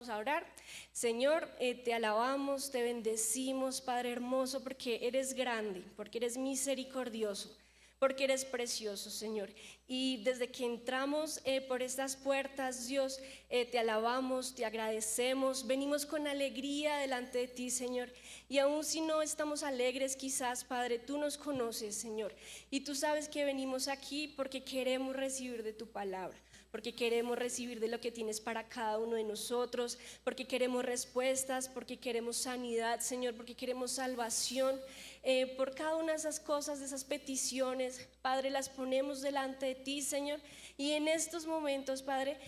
A orar. Señor, te alabamos, te bendecimos, Padre hermoso, porque eres grande, porque eres misericordioso, porque eres precioso, Señor. Y desde que entramos por estas puertas, Dios, te alabamos, te agradecemos, venimos con alegría delante de ti, Señor. Y aun si no estamos alegres, quizás, Padre, tú nos conoces, Señor. Y tú sabes que venimos aquí porque queremos recibir de tu palabra, porque queremos recibir de lo que tienes para cada uno de nosotros, porque queremos respuestas, porque queremos sanidad, Señor, porque queremos salvación. Por cada una de esas cosas, de esas peticiones, Padre, las ponemos delante de ti, Señor. Y en estos momentos, Padre,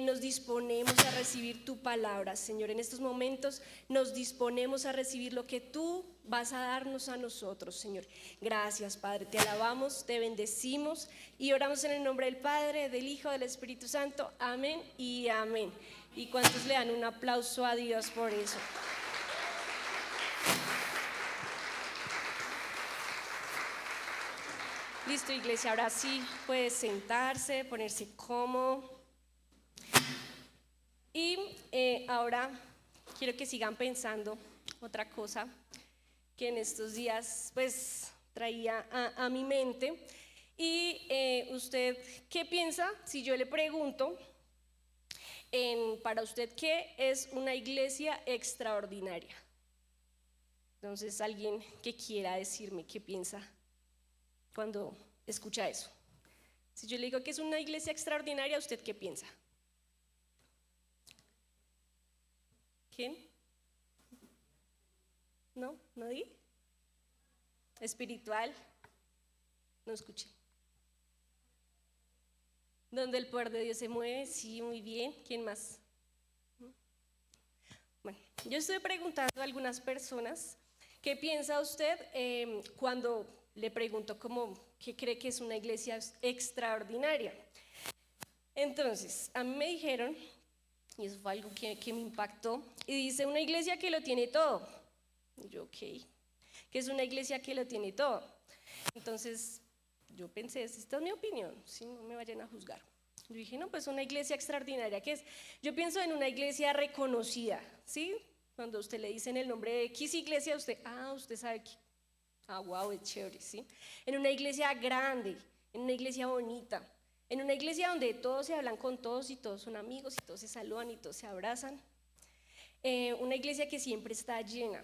nos disponemos a recibir tu palabra, Señor. En estos momentos nos disponemos a recibir lo que tú vas a darnos a nosotros, Señor. Gracias, Padre, te alabamos, te bendecimos y oramos en el nombre del Padre, del Hijo, del Espíritu Santo. Amén y amén. ¿Y cuántos le dan un aplauso a Dios por eso? Listo, iglesia, ahora sí puede sentarse, ponerse cómodo. Y ahora quiero que sigan pensando otra cosa que en estos días pues traía a mi mente. Y usted, ¿qué piensa si yo le pregunto para usted qué es una iglesia extraordinaria? Entonces, alguien que quiera decirme qué piensa cuando escucha eso. Si yo le digo que es una iglesia extraordinaria, ¿usted qué piensa? ¿Quién? ¿No? ¿Nadie? ¿Espiritual? No escuché. ¿Donde el poder de Dios se mueve? Sí, muy bien. ¿Quién más? Bueno, yo estoy preguntando a algunas personas qué piensa usted cuando le pregunto qué cree que es una iglesia extraordinaria. Entonces, a mí me dijeron, y eso fue algo que me impactó, y dice una iglesia que lo tiene todo. Y yo, ok, que es una iglesia que lo tiene todo. Entonces, yo pensé, esta es mi opinión, si no me vayan a juzgar. Yo dije, no, pues una iglesia extraordinaria, ¿qué es? Yo pienso en una iglesia reconocida, ¿sí? Cuando usted le dicen el nombre de X iglesia, usted sabe que, wow, es chévere, ¿sí? En una iglesia grande, en una iglesia bonita, en una iglesia donde todos se hablan con todos y todos son amigos y todos se saludan y todos se abrazan. Una iglesia que siempre está llena.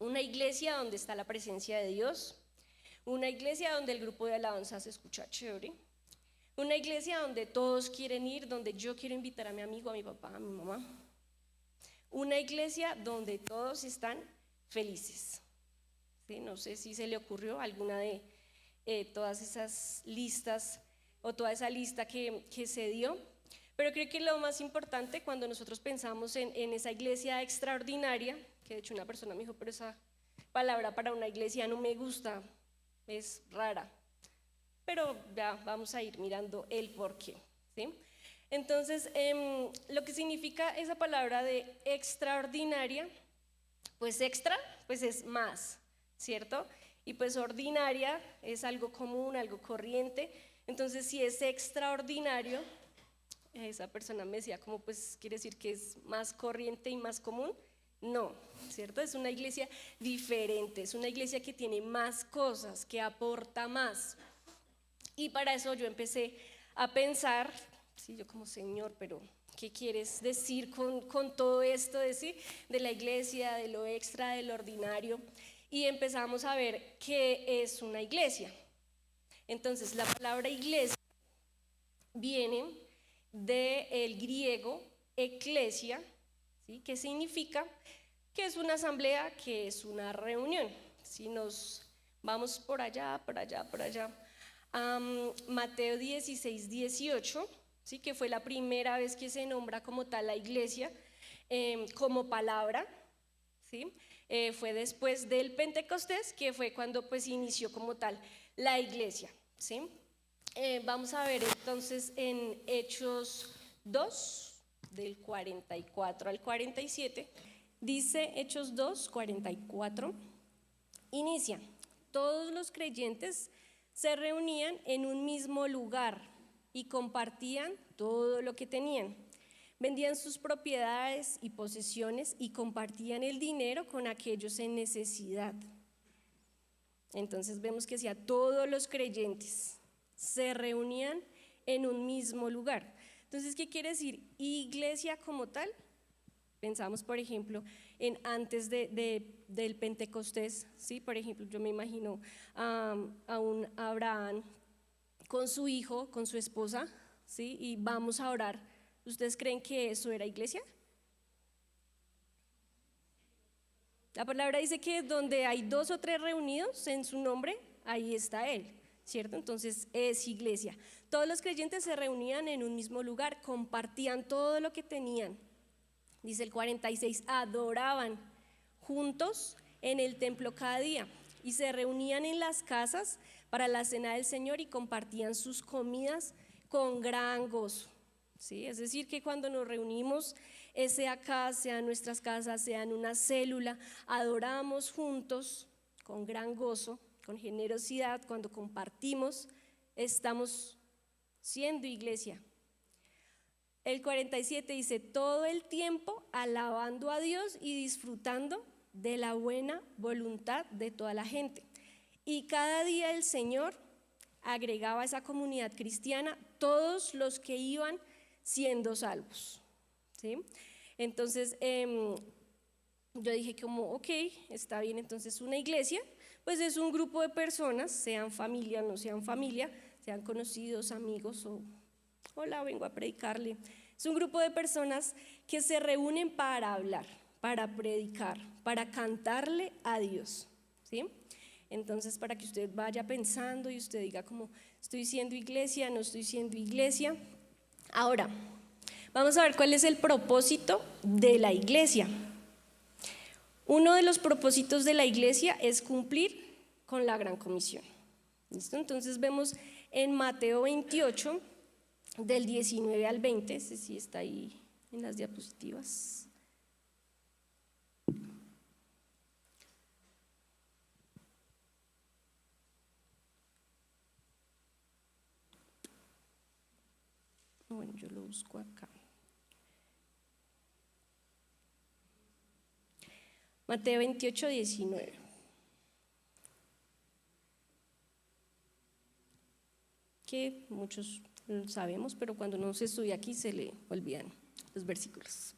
Una iglesia donde está la presencia de Dios. Una iglesia donde el grupo de alabanza se escucha chévere. Una iglesia donde todos quieren ir, donde yo quiero invitar a mi amigo, a mi papá, a mi mamá. Una iglesia donde todos están felices. ¿Sí? No sé si se le ocurrió alguna de todas esas listas o toda esa lista que se dio, pero creo que lo más importante cuando nosotros pensamos en esa iglesia extraordinaria, que de hecho una persona me dijo, pero esa palabra para una iglesia no me gusta, es rara, pero ya vamos a ir mirando el porqué, ¿sí? Entonces, lo que significa esa palabra de extraordinaria, pues extra, pues es más, ¿cierto? Y pues ordinaria es algo común, algo corriente. Entonces, si es extraordinario, esa persona me decía, como pues quiere decir que es más corriente y más común. No, ¿cierto? Es una iglesia diferente, es una iglesia que tiene más cosas, que aporta más. Y para eso yo empecé a pensar, sí, yo como Señor, pero ¿qué quieres decir con todo esto de la iglesia, de lo extra, de lo ordinario? Y empezamos a ver qué es una iglesia. Entonces, la palabra iglesia viene del griego eclesia, ¿sí? Que significa que es una asamblea, que es una reunión. Si nos vamos por allá, Mateo 16, 18, ¿sí? Que fue la primera vez que se nombra como tal la iglesia como palabra, ¿sí? Fue después del Pentecostés, que fue cuando pues inició como tal la iglesia, ¿sí? Vamos a ver entonces en Hechos 2, del 44 al 47, dice Hechos 2, 44, inicia, todos los creyentes se reunían en un mismo lugar y compartían todo lo que tenían. vendían sus propiedades y posesiones y compartían el dinero con aquellos en necesidad. Entonces vemos que todos los creyentes se reunían en un mismo lugar. Entonces, ¿qué quiere decir iglesia como tal? Pensamos, por ejemplo, en antes del Pentecostés, ¿sí? Por ejemplo, yo me imagino a un Abraham con su hijo, con su esposa, ¿sí? Y vamos a orar. ¿Ustedes creen que eso era iglesia? La palabra dice que donde hay 2 o 3 reunidos en su nombre, ahí está Él, ¿cierto? Entonces es iglesia. Todos los creyentes se reunían en un mismo lugar, compartían todo lo que tenían. Dice el 46, adoraban juntos en el templo cada día y se reunían en las casas para la cena del Señor y compartían sus comidas con gran gozo. ¿Sí? Es decir, que cuando nos reunimos, sea acá, sea en nuestras casas, sea en una célula, adoramos juntos con gran gozo, con generosidad. Cuando compartimos, estamos siendo iglesia. El 47 dice, todo el tiempo alabando a Dios y disfrutando de la buena voluntad de toda la gente. Y cada día el Señor agregaba a esa comunidad cristiana todos los que iban siendo salvos, ¿sí? Entonces yo dije como, ok, está bien, entonces una iglesia pues es un grupo de personas, sean familia, no sean familia, sean conocidos, amigos o hola, vengo a predicarle. Es un grupo de personas que se reúnen para hablar, para predicar, para cantarle a Dios, ¿sí? Entonces, para que usted vaya pensando y usted diga como, estoy siendo iglesia, no estoy siendo iglesia. Ahora, vamos a ver cuál es el propósito de la iglesia. Uno de los propósitos de la iglesia es cumplir con la gran comisión. ¿Listo? Entonces vemos en Mateo 28, del 19 al 20, ese sí está ahí en las diapositivas. Bueno, yo lo busco acá. Mateo 28, 19. Que muchos sabemos, pero cuando no se estudia aquí se le olvidan los versículos.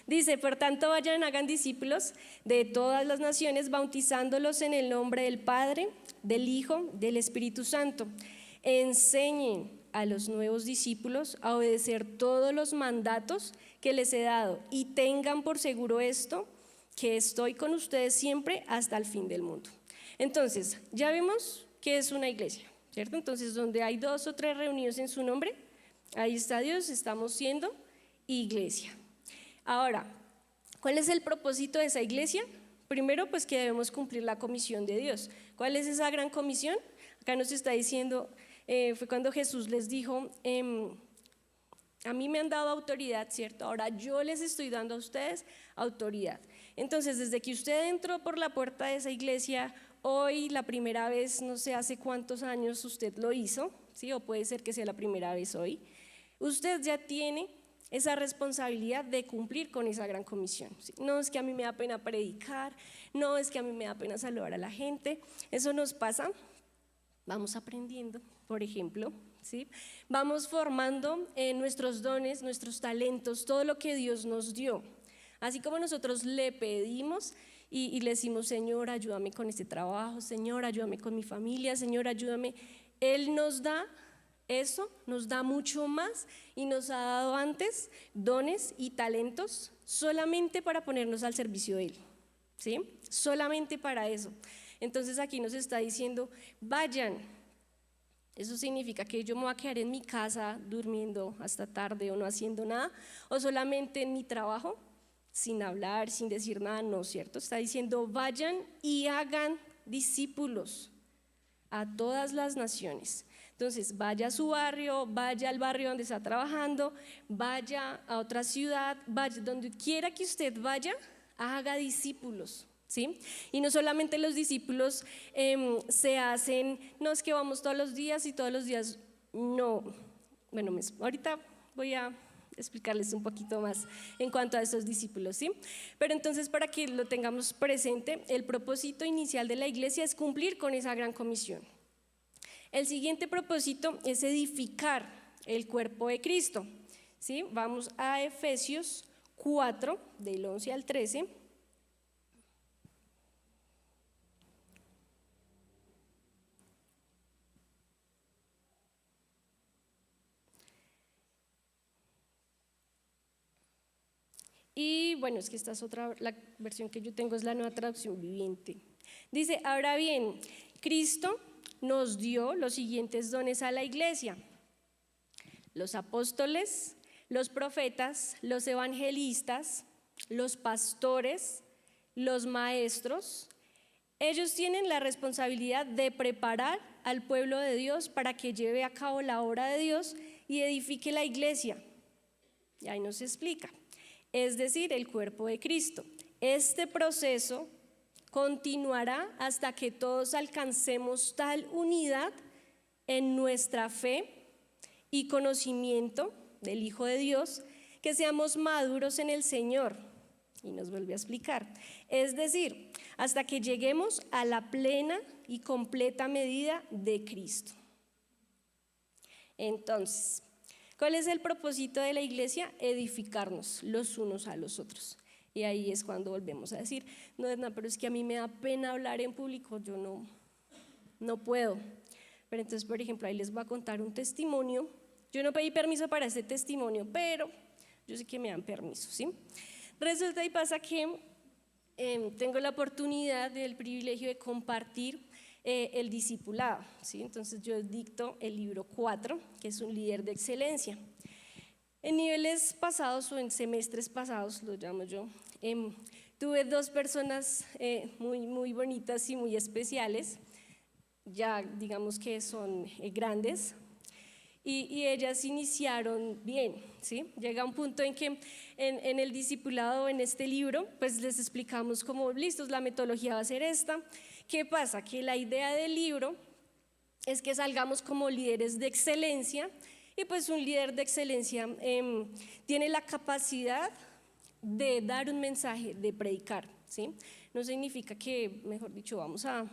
Dice, por tanto vayan, hagan discípulos de todas las naciones, bautizándolos en el nombre del Padre, del Hijo, del Espíritu Santo. Enseñen a los nuevos discípulos a obedecer todos los mandatos que les he dado y tengan por seguro esto, que estoy con ustedes siempre hasta el fin del mundo. Entonces, ya vemos que es una iglesia, ¿cierto? Entonces, donde hay 2 o 3 reunidos en su nombre, ahí está Dios, estamos siendo iglesia. Ahora, ¿cuál es el propósito de esa iglesia? Primero, pues que debemos cumplir la comisión de Dios. ¿Cuál es esa gran comisión? Acá nos está diciendo, fue cuando Jesús les dijo, a mí me han dado autoridad, ¿cierto? Ahora yo les estoy dando a ustedes autoridad. Entonces, desde que usted entró por la puerta de esa iglesia, hoy la primera vez, no sé hace cuántos años usted lo hizo, ¿sí? O puede ser que sea la primera vez hoy, usted ya tiene esa responsabilidad de cumplir con esa gran comisión, ¿sí? No es que a mí me da pena predicar, no es que a mí me da pena saludar a la gente, eso nos pasa, vamos aprendiendo, por ejemplo, ¿sí? Vamos formando nuestros dones, nuestros talentos, todo lo que Dios nos dio. Así como nosotros le pedimos y le decimos, Señor, ayúdame con este trabajo, Señor, ayúdame con mi familia, Señor, ayúdame. Él nos da eso, nos da mucho más y nos ha dado antes dones y talentos solamente para ponernos al servicio de Él, ¿sí? Solamente para eso. Entonces aquí nos está diciendo, vayan. Eso significa que yo me voy a quedar en mi casa durmiendo hasta tarde o no haciendo nada, o solamente en mi trabajo, sin hablar, sin decir nada, no, ¿cierto? Está diciendo, vayan y hagan discípulos a todas las naciones. Entonces, vaya a su barrio, vaya al barrio donde está trabajando, vaya a otra ciudad, vaya donde quiera que usted vaya, haga discípulos, ¿sí? Y no solamente los discípulos se hacen, no es que vamos todos los días y todos los días, no. Bueno, ahorita voy a explicarles un poquito más en cuanto a esos discípulos, ¿sí? Pero entonces, para que lo tengamos presente, el propósito inicial de la iglesia es cumplir con esa gran comisión. El siguiente propósito es edificar el cuerpo de Cristo, ¿sí? Vamos a Efesios 4, del 11 al 13. Y bueno, es que esta es otra, la versión que yo tengo es la Nueva Traducción Viviente. Dice, ahora bien, Cristo nos dio los siguientes dones a la iglesia: los apóstoles, los profetas, los evangelistas, los pastores, los maestros. Ellos tienen la responsabilidad de preparar al pueblo de Dios para que lleve a cabo la obra de Dios y edifique la iglesia. Y ahí nos explica. Es decir, el cuerpo de Cristo. Este proceso continuará hasta que todos alcancemos tal unidad en nuestra fe y conocimiento del Hijo de Dios, que seamos maduros en el Señor. Y nos vuelve a explicar. Es decir, hasta que lleguemos a la plena y completa medida de Cristo. Entonces, ¿cuál es el propósito de la iglesia? Edificarnos los unos a los otros. Y ahí es cuando volvemos a decir, no, Edna, pero es que a mí me da pena hablar en público, yo no puedo. Pero entonces, por ejemplo, ahí les voy a contar un testimonio. Yo no pedí permiso para este testimonio, pero yo sé que me dan permiso, ¿sí? Resulta y pasa que tengo la oportunidad, el privilegio de compartir el discipulado, ¿sí? Entonces yo dicto el libro 4, que es un líder de excelencia. En niveles pasados o en semestres pasados, lo llamo yo, tuve dos personas muy bonitas y muy especiales, ya digamos que son grandes, y ellas iniciaron bien, ¿sí? Llega un punto en que en el discipulado, en este libro, pues les explicamos cómo, listos, la metodología va a ser esta. ¿Qué pasa? Que la idea del libro es que salgamos como líderes de excelencia, y pues un líder de excelencia tiene la capacidad de dar un mensaje, de predicar, ¿sí? No significa que, mejor dicho, vamos a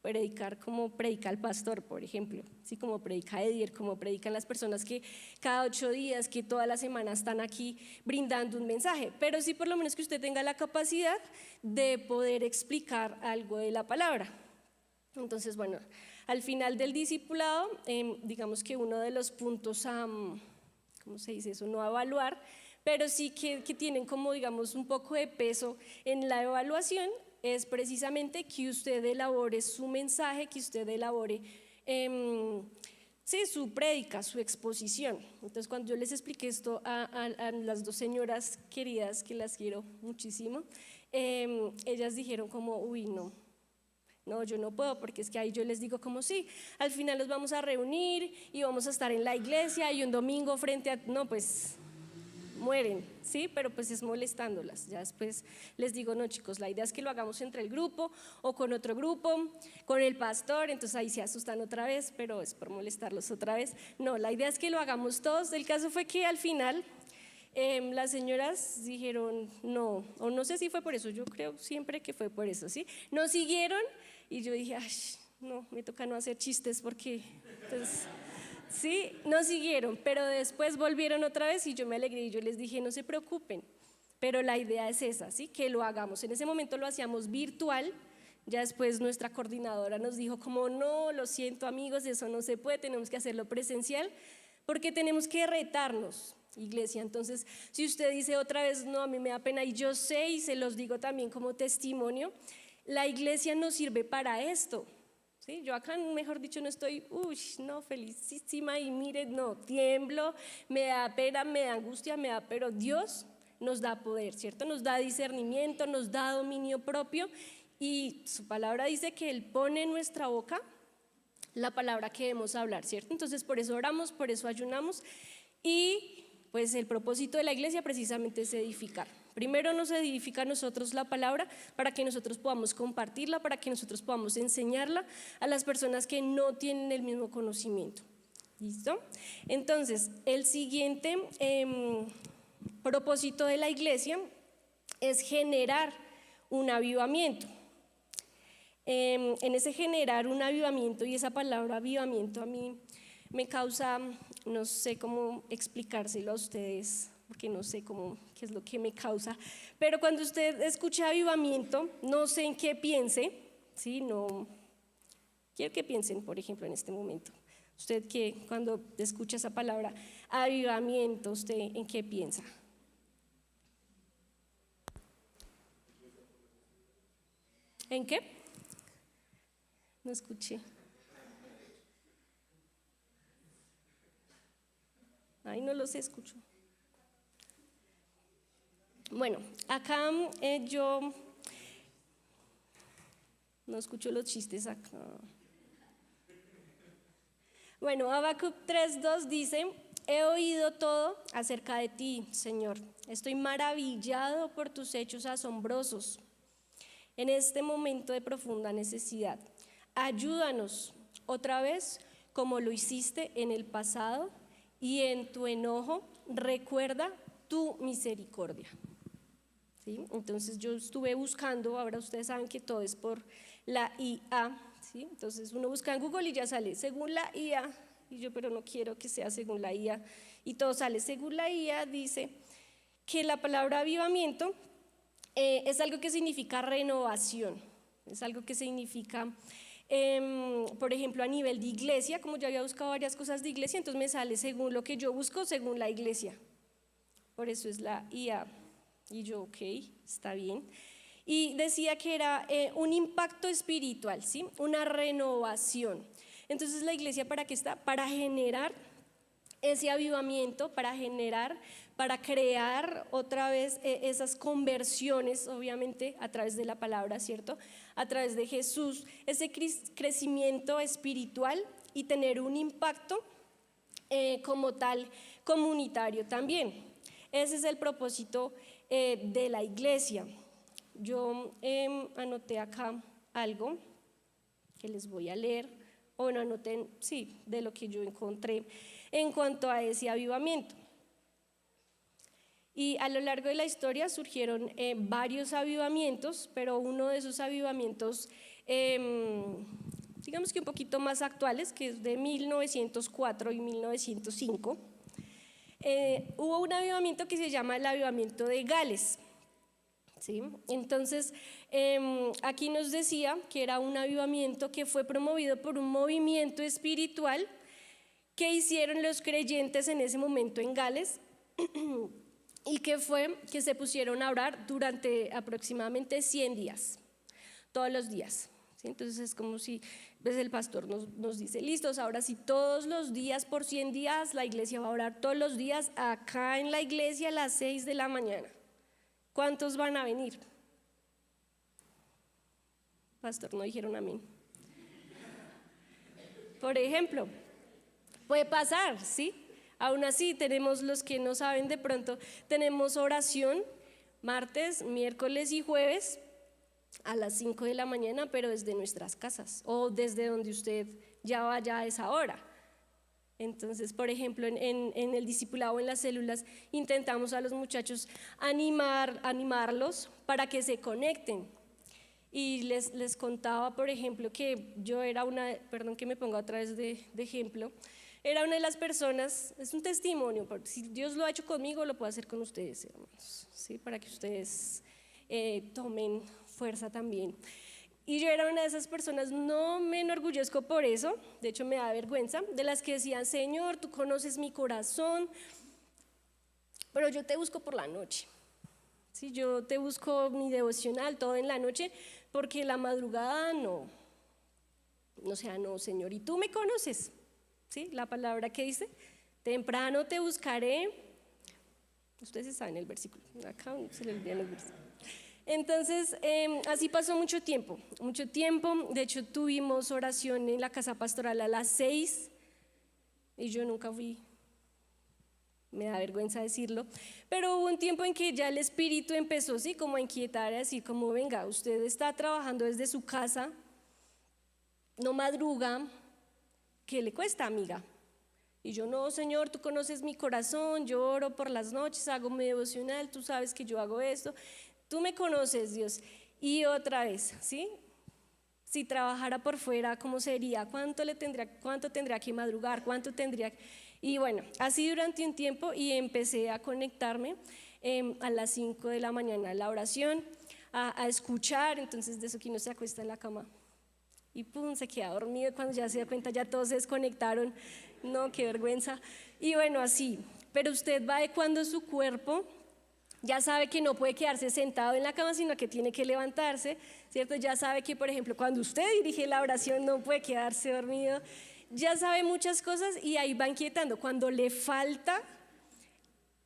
predicar como predica el pastor, por ejemplo, ¿sí? Como predica Edier, como predican las personas que cada 8 días, que toda la semana están aquí brindando un mensaje, pero sí por lo menos que usted tenga la capacidad de poder explicar algo de la palabra. Entonces, bueno, al final del discipulado, digamos que uno de los puntos ¿cómo se dice eso? No a evaluar, pero sí que tienen como, digamos, un poco de peso en la evaluación, es precisamente que usted elabore su mensaje, que usted elabore su prédica, su exposición. Entonces, cuando yo les expliqué esto a las dos señoras queridas, que las quiero muchísimo, ellas dijeron como, uy, no, yo no puedo, porque es que ahí yo les digo como sí, al final nos vamos a reunir y vamos a estar en la iglesia y un domingo frente a, no, pues mueren, ¿sí? Pero pues es molestándolas. Ya después les digo, no chicos, la idea es que lo hagamos entre el grupo o con otro grupo, con el pastor, entonces ahí se asustan otra vez, pero es por molestarlos otra vez. No, la idea es que lo hagamos todos. El caso fue que al final las señoras dijeron no, o no sé si fue por eso, yo creo siempre que fue por eso, ¿sí? No siguieron y yo dije, ay, no, me toca no hacer chistes porque, entonces, sí, no siguieron, pero después volvieron otra vez y yo me alegré y yo les dije, no se preocupen, pero la idea es esa, ¿sí? Que lo hagamos. En ese momento lo hacíamos virtual, ya después nuestra coordinadora nos dijo como no, lo siento amigos, eso no se puede, tenemos que hacerlo presencial porque tenemos que retarnos, iglesia. Entonces, si usted dice otra vez, no, a mí me da pena, y yo sé y se los digo también como testimonio, la iglesia nos sirve para esto. ¿Sí? Yo acá, mejor dicho, no estoy, no, felicísima y mire, no, tiemblo, me da pena, me da angustia, pero Dios nos da poder, ¿cierto? Nos da discernimiento, nos da dominio propio y su palabra dice que Él pone en nuestra boca la palabra que debemos hablar, ¿cierto? Entonces por eso oramos, por eso ayunamos y pues el propósito de la iglesia precisamente es edificar. Primero nos edifica a nosotros la palabra para que nosotros podamos compartirla, para que nosotros podamos enseñarla a las personas que no tienen el mismo conocimiento. ¿Listo? Entonces, el siguiente propósito de la iglesia es generar un avivamiento. En ese generar un avivamiento, y esa palabra avivamiento a mí me causa, no sé cómo explicárselo a ustedes, porque no sé qué es lo que me causa, pero cuando usted escucha avivamiento, no sé en qué piense, ¿sí? No, quiero que piensen, por ejemplo, en este momento. Usted que cuando escucha esa palabra avivamiento, ¿usted en qué piensa? ¿En qué? No escuché. Ay, no los escucho. Bueno, acá yo no escucho los chistes acá. Bueno, Habacuc 3:2 dice: he oído todo acerca de ti, Señor. Estoy maravillado por tus hechos asombrosos. En este momento de profunda necesidad, ayúdanos otra vez como lo hiciste en el pasado, y en tu enojo recuerda tu misericordia. ¿Sí? Entonces yo estuve buscando, ahora ustedes saben que todo es por la IA, ¿sí? Entonces uno busca en Google y ya sale según la IA, y yo pero no quiero que sea según la IA, y todo sale según la IA. Dice que la palabra avivamiento es algo que significa renovación, es algo que significa, por ejemplo, a nivel de iglesia, como yo había buscado varias cosas de iglesia, entonces me sale según lo que yo busco, según la iglesia, por eso es la IA. Y yo, ok, está bien. Y decía que era un impacto espiritual, ¿sí? Una renovación. Entonces la iglesia, ¿para qué está? Para generar ese avivamiento, para crear otra vez esas conversiones, obviamente a través de la palabra, ¿cierto? A través de Jesús, ese crecimiento espiritual y tener un impacto como tal comunitario también. Ese es el propósito de la iglesia. Yo anoté acá algo que les voy a leer, o bueno, anoté, sí, de lo que yo encontré en cuanto a ese avivamiento. Y a lo largo de la historia surgieron varios avivamientos, pero uno de esos avivamientos, digamos que un poquito más actuales, que es de 1904 y 1905, hubo un avivamiento que se llama el avivamiento de Gales. ¿Sí? Entonces, aquí nos decía que era un avivamiento que fue promovido por un movimiento espiritual que hicieron los creyentes en ese momento en Gales y que fue que se pusieron a orar durante aproximadamente 100 días, todos los días. ¿Sí? Entonces es como si el pastor nos dice: listos, ahora sí, todos los días por 100 días la iglesia va a orar todos los días acá en la iglesia a las 6 de la mañana. ¿Cuántos van a venir? Pastor, no dijeron amén. Por ejemplo, puede pasar, ¿sí? Aún así tenemos los que no saben, de pronto tenemos oración martes, miércoles y jueves a las 5 de la mañana, pero desde nuestras casas o desde donde usted ya vaya a esa hora. Entonces, por ejemplo, en el discipulado, en las células, intentamos a los muchachos animarlos para que se conecten. Y les contaba, por ejemplo, que yo era perdón que me ponga otra vez de ejemplo, era una de las personas, es un testimonio, porque si Dios lo ha hecho conmigo, lo puede hacer con ustedes, hermanos, ¿sí? Para que ustedes tomen fuerza también. Y yo era una de esas personas, no me enorgullezco por eso, de hecho me da vergüenza, de las que decían: Señor, tú conoces mi corazón, pero yo te busco por la noche. ¿Sí? Yo te busco mi devocional todo en la noche, porque la madrugada no, Señor, y tú me conoces. ¿Sí? La palabra que dice: temprano te buscaré. Ustedes saben el versículo, acá se les olvidan los versículos. Entonces, así pasó mucho tiempo. De hecho, tuvimos oración en la casa pastoral a las 6 y yo nunca fui. Me da vergüenza decirlo, pero hubo un tiempo en que ya el espíritu empezó, ¿sí? Como a inquietar, a decir como: venga, usted está trabajando desde su casa, no madruga, ¿qué le cuesta, amiga? Y yo, no, Señor, tú conoces mi corazón, yo oro por las noches, hago mi devocional, tú sabes que yo hago esto, tú me conoces, Dios. Y otra vez, ¿sí? Si trabajara por fuera, ¿cómo sería? ¿Cuánto tendría que madrugar? ¿Cuánto tendría? Y bueno, así durante un tiempo y empecé a conectarme a las 5 de la mañana a la oración, a escuchar. Entonces de eso que uno se acuesta en la cama y pum, se queda dormido. Cuando ya se da cuenta ya todos se desconectaron. No, qué vergüenza. Y bueno, así. Pero usted va adecuando su cuerpo. Ya sabe que no puede quedarse sentado en la cama, sino que tiene que levantarse, ¿cierto? Ya sabe que, por ejemplo, cuando usted dirige la oración no puede quedarse dormido. Ya sabe muchas cosas y ahí va inquietando. Cuando le falta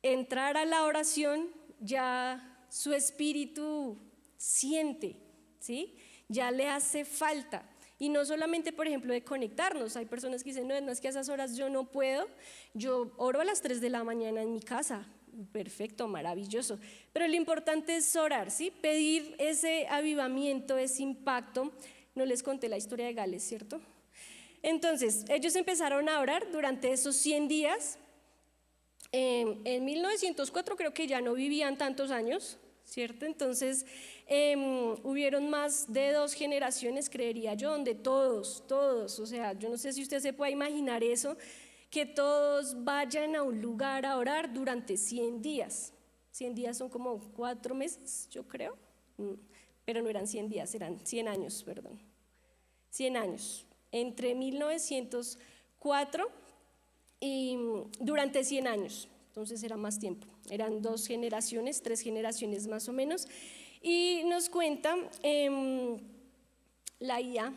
entrar a la oración, ya su espíritu siente, ¿sí? Ya le hace falta. Y no solamente, por ejemplo, de conectarnos. Hay personas que dicen, no, es que a esas horas yo no puedo. Yo oro a las 3 de la mañana en mi casa. Perfecto, maravilloso. Pero lo importante es orar, ¿sí? Pedir ese avivamiento, ese impacto. No les conté la historia de Gales, ¿cierto? Entonces, ellos empezaron a orar durante esos 100 días. En 1904 creo que ya no vivían tantos años, ¿cierto? Entonces, hubieron más de 2 generaciones, creería yo, donde todos, o sea, yo no sé si usted se puede imaginar eso, que todos vayan a un lugar a orar durante 100 días. 100 días son como 4 meses, yo creo, pero no eran 100 días, eran 100 años, perdón. 100 años, entre 1904 y durante 100 años, entonces era más tiempo, eran 2 generaciones, 3 generaciones más o menos. Y nos cuenta la IA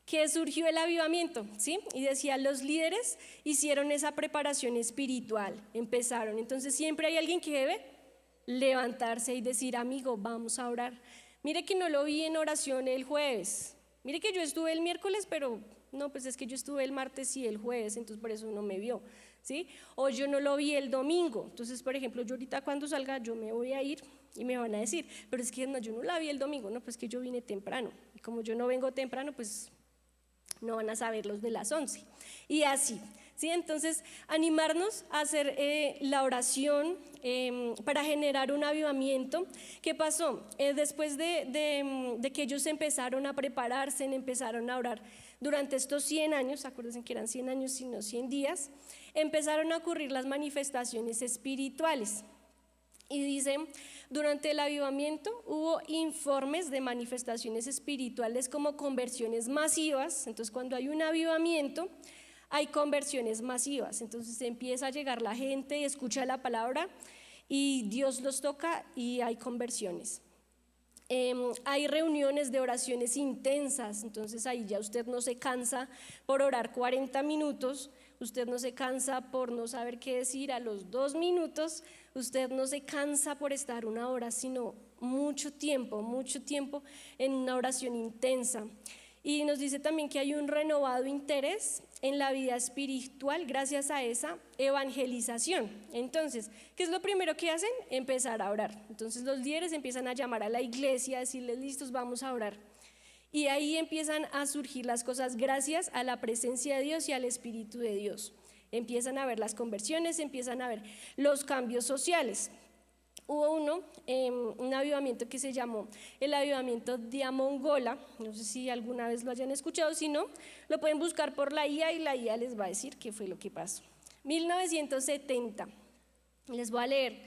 que surgió el avivamiento, ¿sí? Y decía, los líderes hicieron esa preparación espiritual, empezaron. Entonces siempre hay alguien que debe levantarse y decir, amigo, vamos a orar. Mire que no lo vi en oración el jueves, mire que yo estuve el miércoles, pero no, pues es que yo estuve el martes y el jueves, entonces por eso no me vio, ¿sí? O yo no lo vi el domingo, entonces por ejemplo, yo ahorita cuando salga yo me voy a ir y me van a decir, pero es que no, yo no la vi el domingo, no, pues que yo vine temprano, y como yo no vengo temprano, pues no van a saber los de las 11, y así, ¿sí? Entonces animarnos a hacer la oración para generar un avivamiento. ¿Qué pasó? Después de que ellos empezaron a prepararse, empezaron a orar durante estos 100 años, acuérdense que eran 100 años sino 100 días, empezaron a ocurrir las manifestaciones espirituales. Y dice, durante el avivamiento hubo informes de manifestaciones espirituales como conversiones masivas. Entonces cuando hay un avivamiento hay conversiones masivas, entonces empieza a llegar la gente y escucha la palabra y Dios los toca y hay conversiones. Hay reuniones de oraciones intensas, entonces ahí ya usted no se cansa por orar 40 minutos, usted no se cansa por no saber qué decir a los 2 minutos, usted no se cansa por estar una hora, sino mucho tiempo en una oración intensa. Y nos dice también que hay un renovado interés en la vida espiritual gracias a esa evangelización. Entonces, ¿qué es lo primero que hacen? Empezar a orar. Entonces los líderes empiezan a llamar a la iglesia, a decirles, listos, vamos a orar. Y ahí empiezan a surgir las cosas gracias a la presencia de Dios y al Espíritu de Dios. Empiezan a ver las conversiones, empiezan a ver los cambios sociales. Hubo un avivamiento que se llamó el avivamiento de Amongola, no sé si alguna vez lo hayan escuchado, si no, lo pueden buscar por la IA y la IA les va a decir qué fue lo que pasó. 1970, les voy a leer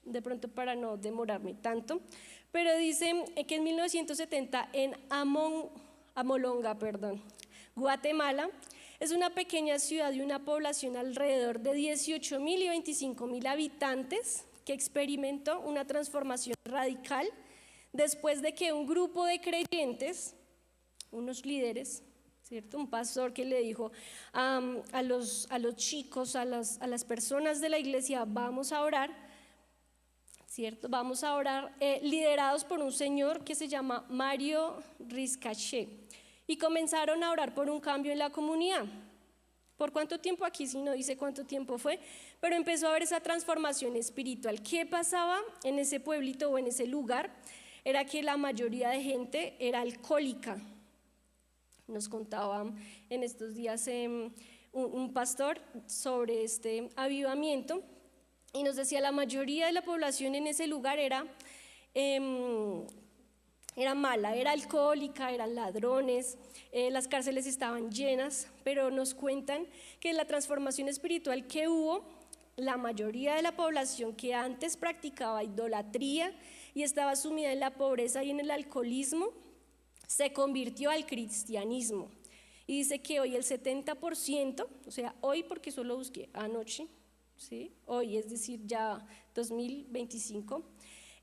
de pronto para no demorarme tanto, pero dice que en 1970 en Amolonga, Guatemala, es una pequeña ciudad de una población alrededor de 18,000 y 25,000 habitantes, que experimentó una transformación radical después de que un grupo de creyentes, unos líderes, ¿cierto? Un pastor que le dijo a los chicos, a las personas de la iglesia, vamos a orar, ¿cierto? Vamos a orar, liderados por un señor que se llama Mario Rizcaché, y comenzaron a orar por un cambio en la comunidad. ¿Por cuánto tiempo? Aquí sí no dice cuánto tiempo fue, pero empezó a haber esa transformación espiritual. ¿Qué pasaba en ese pueblito o en ese lugar? Era que la mayoría de gente era alcohólica. Nos contaba en estos días un pastor sobre este avivamiento y nos decía la mayoría de la población en ese lugar era mala, era alcohólica, eran ladrones, las cárceles estaban llenas, pero nos cuentan que la transformación espiritual que hubo, la mayoría de la población que antes practicaba idolatría y estaba sumida en la pobreza y en el alcoholismo, se convirtió al cristianismo. Y dice que hoy el 70%, o sea, hoy porque solo busqué anoche, ¿sí? Hoy, es decir, ya 2025,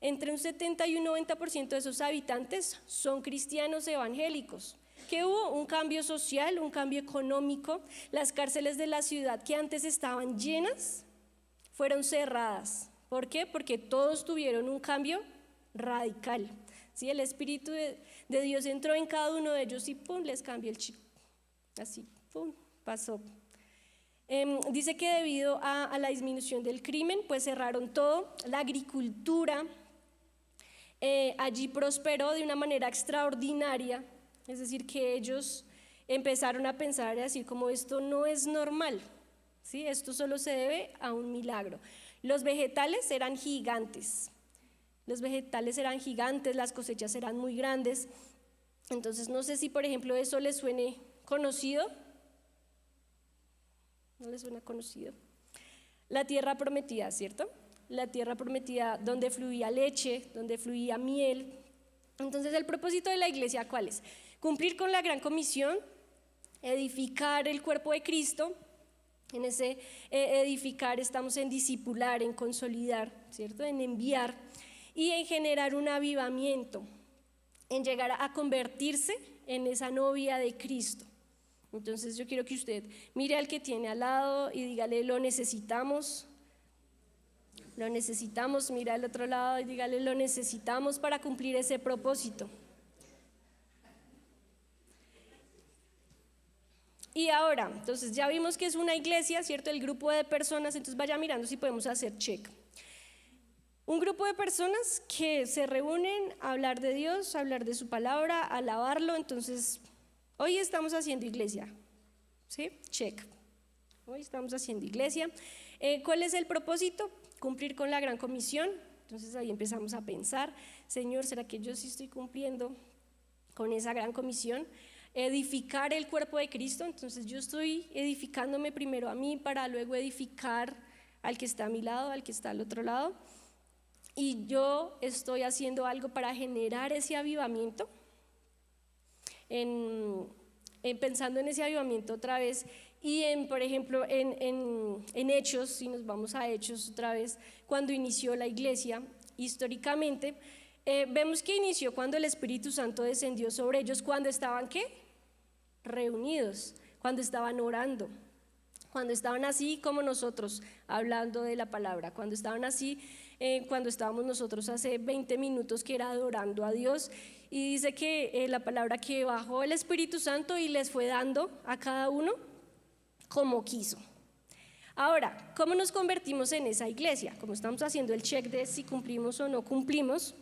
entre un 70 y un 90% de esos habitantes son cristianos evangélicos. Que hubo un cambio social, un cambio económico. Las cárceles de la ciudad que antes estaban llenas fueron cerradas. ¿Por qué? Porque todos tuvieron un cambio radical. ¿Sí? El Espíritu de Dios entró en cada uno de ellos y ¡pum!, les cambió el chip. Así, ¡pum!, pasó. Dice que debido a la disminución del crimen, pues cerraron todo. La agricultura allí prosperó de una manera extraordinaria. Es decir, que ellos empezaron a pensar y a decir como esto no es normal, ¿sí? Esto solo se debe a un milagro. Los vegetales eran gigantes. Los vegetales eran gigantes, las cosechas eran muy grandes. Entonces no sé si por ejemplo eso les suene conocido. ¿No les suena conocido? La tierra prometida, ¿cierto? La tierra prometida donde fluía leche, donde fluía miel. Entonces el propósito de la iglesia, ¿cuál es? Cumplir con la gran comisión, edificar el cuerpo de Cristo. En ese edificar estamos en discipular, en consolidar, ¿cierto? En enviar y en generar un avivamiento, en llegar a convertirse en esa novia de Cristo. Entonces yo quiero que usted mire al que tiene al lado y dígale: lo necesitamos. Lo necesitamos. Mira al otro lado y dígale: lo necesitamos para cumplir ese propósito. Y ahora, entonces ya vimos que es una iglesia, ¿cierto? El grupo de personas, entonces vaya mirando si podemos hacer check. Un grupo de personas que se reúnen a hablar de Dios, a hablar de su palabra, a alabarlo. Entonces, hoy estamos haciendo iglesia, ¿sí? Check. Hoy estamos haciendo iglesia. ¿Cuál es el propósito? Cumplir con la gran comisión. Entonces ahí empezamos a pensar: Señor, ¿será que yo sí estoy cumpliendo con esa gran comisión? Edificar el cuerpo de Cristo. Entonces yo estoy edificándome primero a mí para luego edificar al que está a mi lado, al que está al otro lado. Y yo estoy haciendo algo para generar ese avivamiento. Pensando en ese avivamiento otra vez. Y por ejemplo, en Hechos, si nos vamos a Hechos otra vez, cuando inició la iglesia, históricamente, vemos que inició cuando el Espíritu Santo descendió sobre ellos, cuando estaban, ¿qué? Reunidos, cuando estaban orando, cuando estaban así como nosotros, hablando de la palabra, cuando estaban así, cuando estábamos nosotros hace 20 minutos, que era adorando a Dios. Y dice que la palabra que bajó el Espíritu Santo y les fue dando a cada uno como quiso. Ahora, ¿cómo nos convertimos en esa iglesia? Como estamos haciendo el check de si cumplimos o no cumplimos,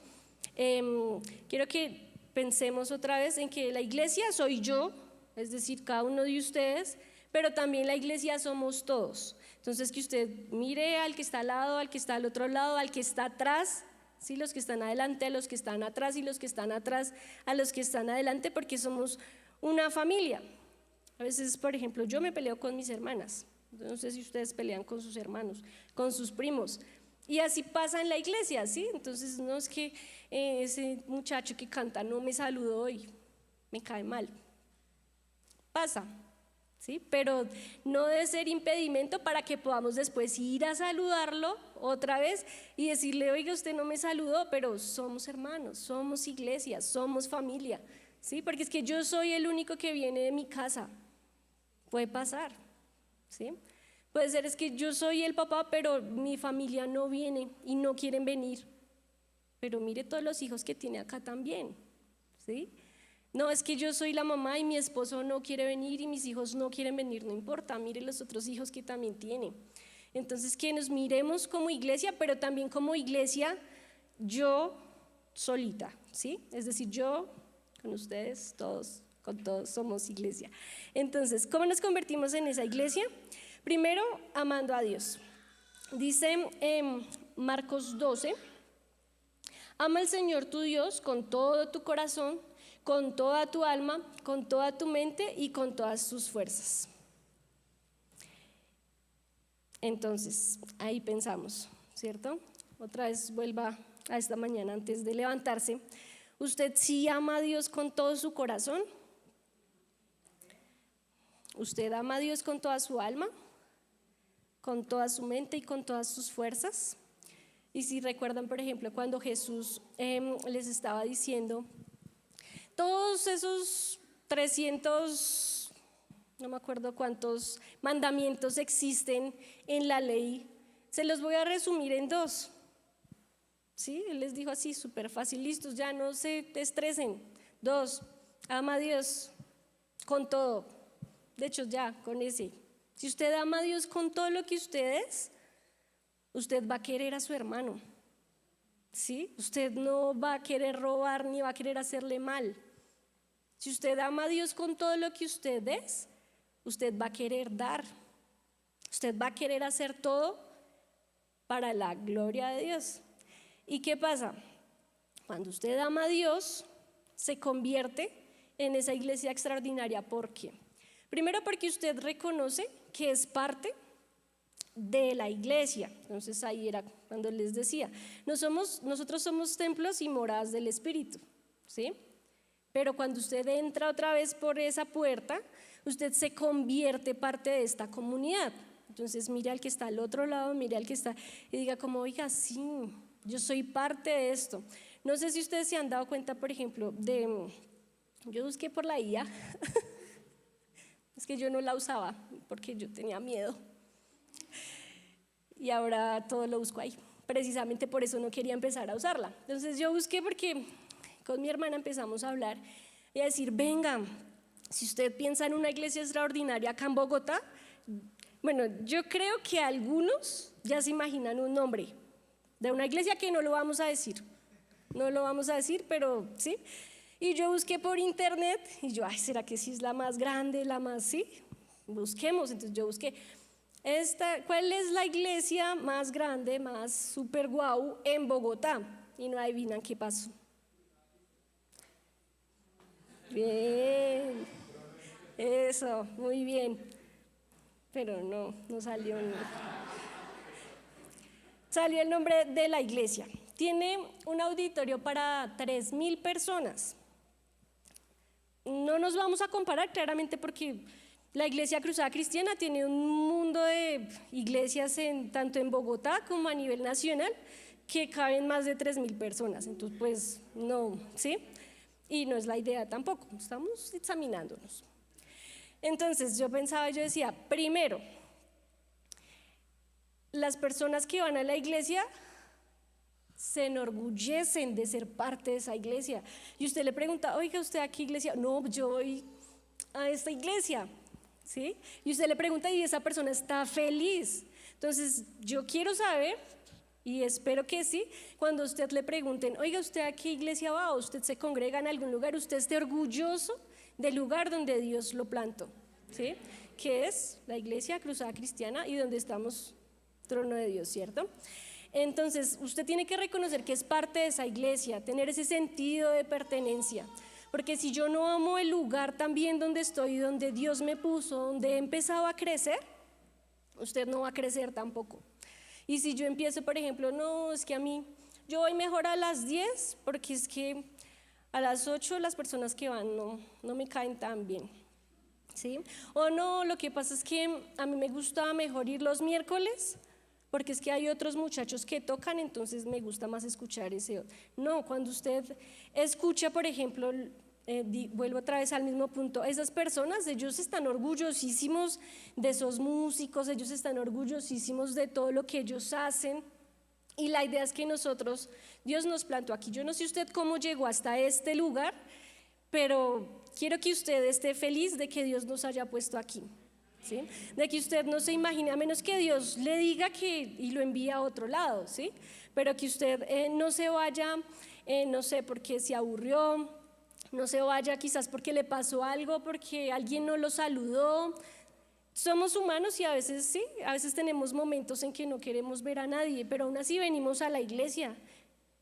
quiero que pensemos otra vez en que la iglesia soy yo, es decir, cada uno de ustedes, pero también la iglesia somos todos. Entonces que usted mire al que está al lado, al que está al otro lado, al que está atrás, ¿sí? Los que están adelante, a los que están atrás, y los que están atrás a los que están adelante, porque somos una familia. A veces, por ejemplo, yo me peleo con mis hermanas. No sé si ustedes pelean con sus hermanos, con sus primos. Y así pasa en la iglesia, ¿sí? Entonces no es que ese muchacho que canta no me saludó hoy, me cae mal. Pasa, ¿sí? Pero no debe ser impedimento para que podamos después ir a saludarlo otra vez y decirle: oiga, usted no me saludó, pero somos hermanos, somos iglesia, somos familia, ¿sí? Porque es que yo soy el único que viene de mi casa. Puede pasar, ¿sí? Puede ser es que yo soy el papá, pero mi familia no viene y no quieren venir. Pero mire todos los hijos que tiene acá también, ¿sí? No, es que yo soy la mamá y mi esposo no quiere venir y mis hijos no quieren venir, no importa, mire los otros hijos que también tiene. Entonces que nos miremos como iglesia, pero también como iglesia yo solita, ¿sí? Es decir, yo con ustedes todos con todos somos iglesia. Entonces, ¿cómo nos convertimos en esa iglesia? Primero, amando a Dios. Dice Marcos 12, ama al Señor tu Dios con todo tu corazón, con toda tu alma, con toda tu mente y con todas tus fuerzas. Entonces, ahí pensamos, ¿cierto? Otra vez vuelva a esta mañana antes de levantarse. ¿Usted sí ama a Dios con todo su corazón? ¿Usted ama a Dios con toda su alma, con toda su mente y con todas sus fuerzas? Y si recuerdan, por ejemplo, cuando Jesús les estaba diciendo, todos esos 300, no me acuerdo cuántos mandamientos existen en la ley, se los voy a resumir en 2. ¿Sí? Él les dijo así, súper fácil, listos, ya no se estresen. 2, ama a Dios con todo. De hecho, ya, con ese. Si usted ama a Dios con todo lo que usted es, usted va a querer a su hermano. ¿Sí? Usted no va a querer robar ni va a querer hacerle mal. Si usted ama a Dios con todo lo que usted es, usted va a querer dar. Usted va a querer hacer todo para la gloria de Dios. ¿Y qué pasa? Cuando usted ama a Dios, se convierte en esa iglesia extraordinaria. ¿Por qué? Primero, porque usted reconoce que es parte de la iglesia. Entonces ahí era cuando les decía, nosotros somos templos y moradas del Espíritu, ¿sí? Pero cuando usted entra otra vez por esa puerta, usted se convierte parte de esta comunidad. Entonces mire al que está al otro lado, mire al que está y diga como, oiga, sí, yo soy parte de esto. No sé si ustedes se han dado cuenta, por ejemplo, yo busqué por la IA, es que yo no la usaba porque yo tenía miedo. Y ahora todo lo busco ahí. Precisamente por eso no quería empezar a usarla. Entonces yo busqué porque con mi hermana empezamos a hablar y a decir, venga, si usted piensa en una iglesia extraordinaria acá en Bogotá, bueno, yo creo que algunos ya se imaginan un nombre de una iglesia que no lo vamos a decir. No lo vamos a decir, pero sí. Y yo busqué por internet y yo, ay, ¿será que sí es la más grande, la más, sí? Busquemos. Entonces yo busqué. ¿Cuál es la iglesia más grande, más super guau en Bogotá? Y no adivinan qué pasó. Bien, eso, muy bien. Pero no salió. Salió el nombre de la iglesia. Tiene un auditorio para 3,000 personas. No nos vamos a comparar claramente porque la Iglesia Cruzada Cristiana tiene un mundo de iglesias tanto en Bogotá como a nivel nacional que caben más de 3,000 personas. Entonces, pues no, ¿sí? Y no es la idea tampoco, estamos examinándonos. Entonces yo pensaba, yo decía, primero, las personas que van a la iglesia se enorgullecen de ser parte de esa iglesia. Y usted le pregunta, oiga, ¿usted a qué iglesia? No, yo voy a esta iglesia. ¿Sí? Y usted le pregunta y esa persona está feliz. Entonces yo quiero saber, y espero que sí, cuando usted le pregunten, oiga, ¿usted a qué iglesia va? ¿O usted se congrega en algún lugar? Usted esté orgulloso del lugar donde Dios lo plantó, ¿sí? Que es la Iglesia Cruzada Cristiana y donde estamos, trono de Dios, ¿cierto? Entonces usted tiene que reconocer que es parte de esa iglesia, tener ese sentido de pertenencia. Porque si yo no amo el lugar también donde estoy, donde Dios me puso, donde he empezado a crecer, usted no va a crecer tampoco. Y si yo empiezo, por ejemplo, no, es que a mí, yo voy mejor a las 10, porque es que a las 8 las personas que van no me caen tan bien, ¿sí? O no, lo que pasa es que a mí me gusta mejor ir los miércoles, porque es que hay otros muchachos que tocan, entonces me gusta más escuchar ese otro. No, cuando usted escucha, por ejemplo, vuelvo otra vez al mismo punto, esas personas, ellos están orgullosísimos de esos músicos, ellos están orgullosísimos de todo lo que ellos hacen, y la idea es que nosotros, Dios nos plantó aquí. Yo no sé usted cómo llegó hasta este lugar, pero quiero que usted esté feliz de que Dios nos haya puesto aquí, ¿sí? De que usted no se imagine, a menos que Dios le diga y lo envíe a otro lado, ¿sí? Pero que usted no se vaya, no sé, porque se aburrió, no se vaya quizás porque le pasó algo, porque alguien no lo saludó. Somos humanos y a veces sí, a veces tenemos momentos en que no queremos ver a nadie, pero aún así venimos a la iglesia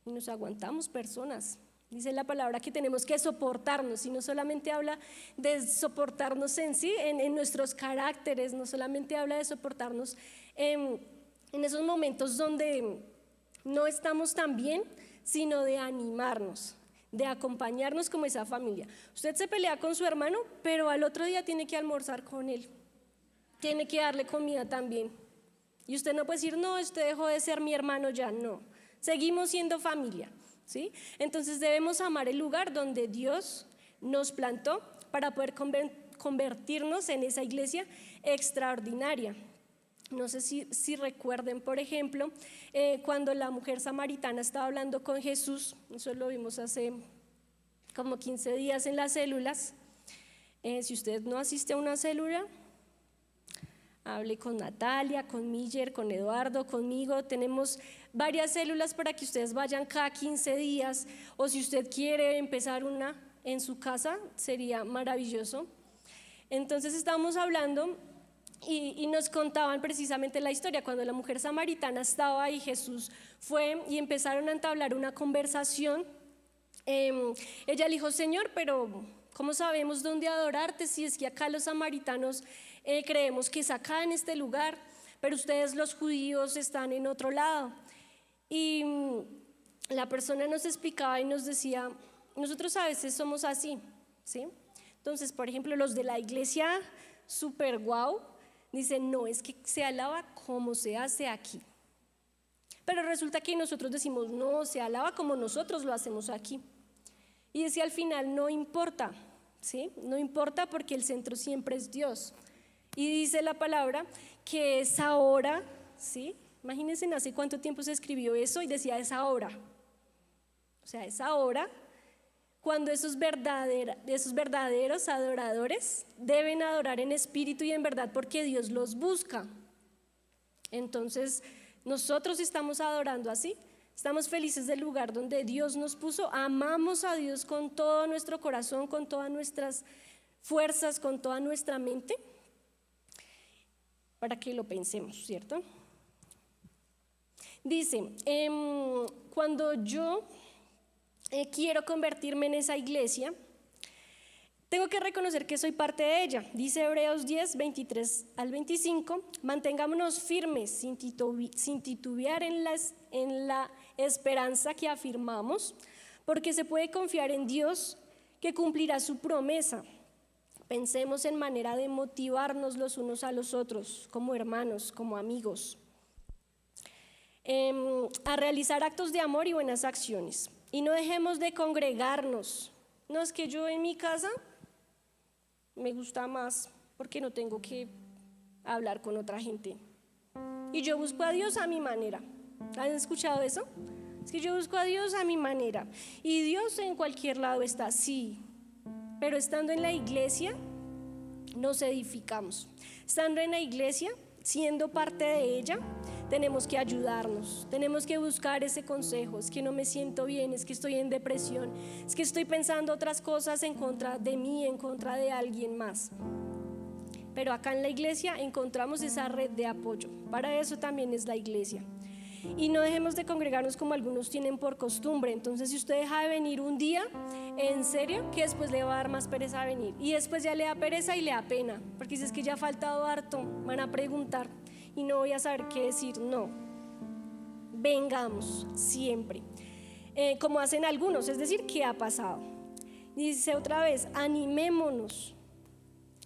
y nos aguantamos personas. Dice la palabra que tenemos que soportarnos, y no solamente habla de soportarnos en sí, en nuestros caracteres, no solamente habla de soportarnos en esos momentos donde no estamos tan bien, sino de animarnos, de acompañarnos como esa familia. Usted se pelea con su hermano, pero al otro día tiene que almorzar con él, tiene que darle comida también. Y usted no puede decir, no, usted dejó de ser mi hermano ya, no. Seguimos siendo familia, ¿sí? Entonces debemos amar el lugar donde Dios nos plantó para poder convertirnos en esa iglesia extraordinaria. No sé si recuerden, por ejemplo, cuando la mujer samaritana estaba hablando con Jesús, eso lo vimos hace como 15 días en las células. Si usted no asiste a una célula, hable con Natalia, con Miller, con Eduardo, conmigo. Tenemos varias células para que ustedes vayan cada 15 días, o si usted quiere empezar una en su casa, sería maravilloso. Entonces estábamos hablando y nos contaban precisamente la historia. Cuando la mujer samaritana estaba ahí, Jesús fue y empezaron a entablar una conversación. Ella le dijo, Señor, pero ¿cómo sabemos dónde adorarte si es que acá los samaritanos creemos que es acá en este lugar, pero ustedes los judíos están en otro lado? Y la persona nos explicaba y nos decía, nosotros a veces somos así, ¿sí? Entonces, por ejemplo, los de la iglesia super guau dicen, no, es que se alaba como se hace aquí. Pero resulta que nosotros decimos, no, se alaba como nosotros lo hacemos aquí. Y decía al final, no importa, ¿sí? No importa, porque el centro siempre es Dios. Y dice la palabra que es ahora, ¿sí? Imagínense hace cuánto tiempo se escribió eso y decía es ahora. O sea, es ahora cuando esos verdaderos adoradores deben adorar en espíritu y en verdad, porque Dios los busca. Entonces, nosotros estamos adorando así, estamos felices del lugar donde Dios nos puso, amamos a Dios con todo nuestro corazón, con todas nuestras fuerzas, con toda nuestra mente, para que lo pensemos, ¿cierto? Dice, cuando yo quiero convertirme en esa iglesia, tengo que reconocer que soy parte de ella. Dice Hebreos 10, 23 al 25, mantengámonos firmes sin titubear en la esperanza que afirmamos, porque se puede confiar en Dios que cumplirá su promesa. Pensemos en manera de motivarnos los unos a los otros, como hermanos, como amigos, a realizar actos de amor y buenas acciones. Y no dejemos de congregarnos. No, es que yo en mi casa me gusta más porque no tengo que hablar con otra gente. Y yo busco a Dios a mi manera. ¿Han escuchado eso? Es que yo busco a Dios a mi manera. Y Dios en cualquier lado está, sí. Pero estando en la iglesia nos edificamos. Estando en la iglesia, siendo parte de ella, tenemos que ayudarnos, tenemos que buscar ese consejo. Es que no me siento bien, es que estoy en depresión, es que estoy pensando otras cosas en contra de mí, en contra de alguien más. Pero acá en la iglesia encontramos esa red de apoyo. Para eso también es la iglesia. Y no dejemos de congregarnos como algunos tienen por costumbre. Entonces, si usted deja de venir un día, en serio, que después le va a dar más pereza venir. Y después ya le da pereza y le da pena, porque si es que ya ha faltado harto, van a preguntar y no voy a saber qué decir. No, vengamos siempre, como hacen algunos, es decir, ¿qué ha pasado? Dice otra vez, animémonos,